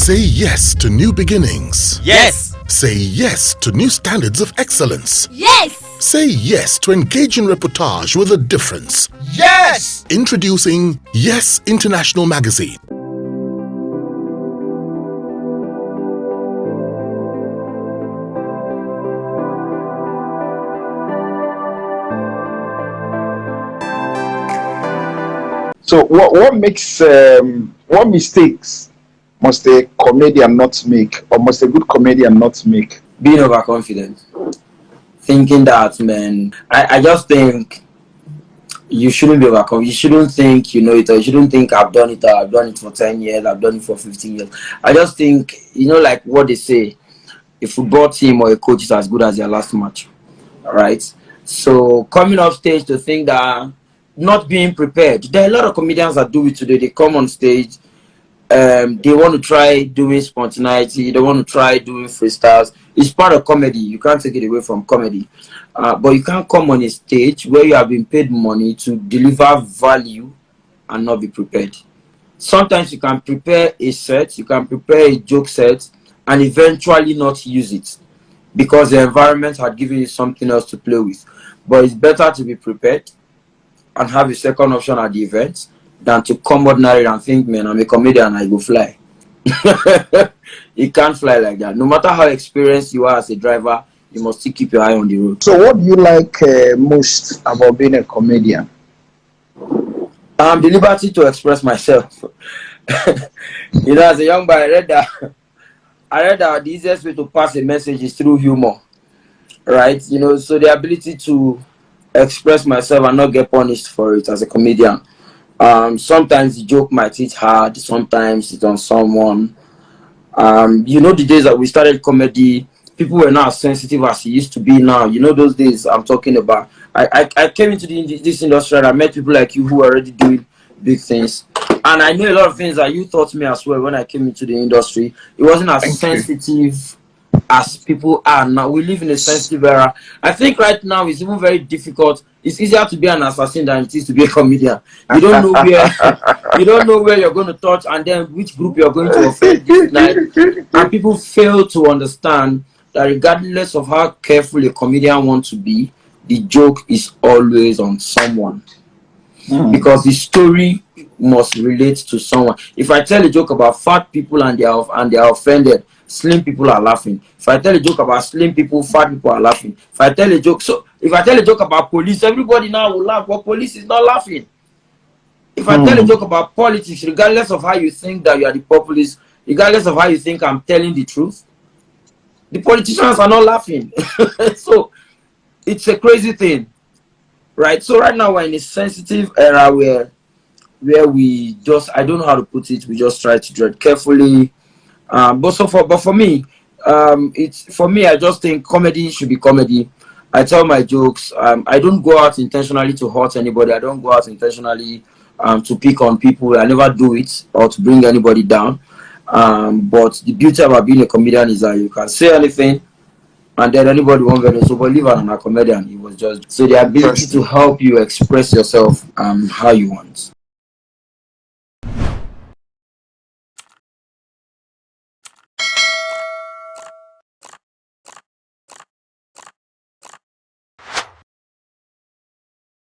Say yes to new beginnings. Yes. Say yes to new standards of excellence. Yes. Say yes to engaging reportage with a difference. Yes. Introducing Yes International Magazine. So what mistakes must a comedian not make, or must a good comedian not make? Being overconfident, thinking that, man, I just think you shouldn't be overconfident. You shouldn't think you know it, or you shouldn't think I've done it, or I've done it for 10 years, I've done it for 15 years. I just think, like what they say, a football team or a coach is as good as their last match, right? So coming off stage to think that not being prepared. There are a lot of comedians that do it today. They come on stage, they want to try doing spontaneity, they want to try doing freestyles. It's part of comedy. You can't take it away from comedy. But you can't come on a stage where you have been paid money to deliver value and not be prepared. Sometimes you can prepare a set, you can prepare a joke set, and eventually not use it because the environment had given you something else to play with. But it's better to be prepared and have a second option at the event than to come ordinary and think, man, I'm a comedian, I go fly. You can't fly like that. No matter how experienced you are as a driver, you must still keep your eye on the road. So what do you like most about being a comedian? The liberty to express myself. As a young boy, I read that the easiest way to pass a message is through humor, right? So the ability to express myself and not get punished for it as a comedian. Sometimes the joke might hit hard, sometimes it's on someone. The days that we started comedy, people were not as sensitive as it used to be now. Those days I'm talking about. I came into this industry and I met people like you who are already doing big things. And I know a lot of things that you taught me as well when I came into the industry. It wasn't as sensitive as people are now. We live in a sensitive era. I think right now it's even very difficult. It's easier to be an assassin than it is to be a comedian. You don't know where you're going to touch and then which group you're going to offend this night. And people fail to understand that regardless of how careful a comedian wants to be, the joke is always on someone. Because the story must relate to someone. If I tell a joke about fat people and they are offended, slim people are laughing. If I tell a joke about slim people, fat people are laughing. If I tell a joke about police, everybody now will laugh, but police is not laughing. If I tell a joke about politics, regardless of how you think that you are the populist, regardless of how you think I'm telling the truth, the politicians are not laughing. So it's a crazy thing, right? So right now we're in a sensitive era where we just, I don't know how to put it, we just try to tread carefully. But for me, I just think comedy should be comedy. I tell my jokes. I don't go out intentionally to hurt anybody. I don't go out intentionally to pick on people. I never do it or to bring anybody down. But the beauty about being a comedian is that you can say anything and then anybody won't get it. So believe I'm a comedian. It was just so the ability to help you express yourself how you want.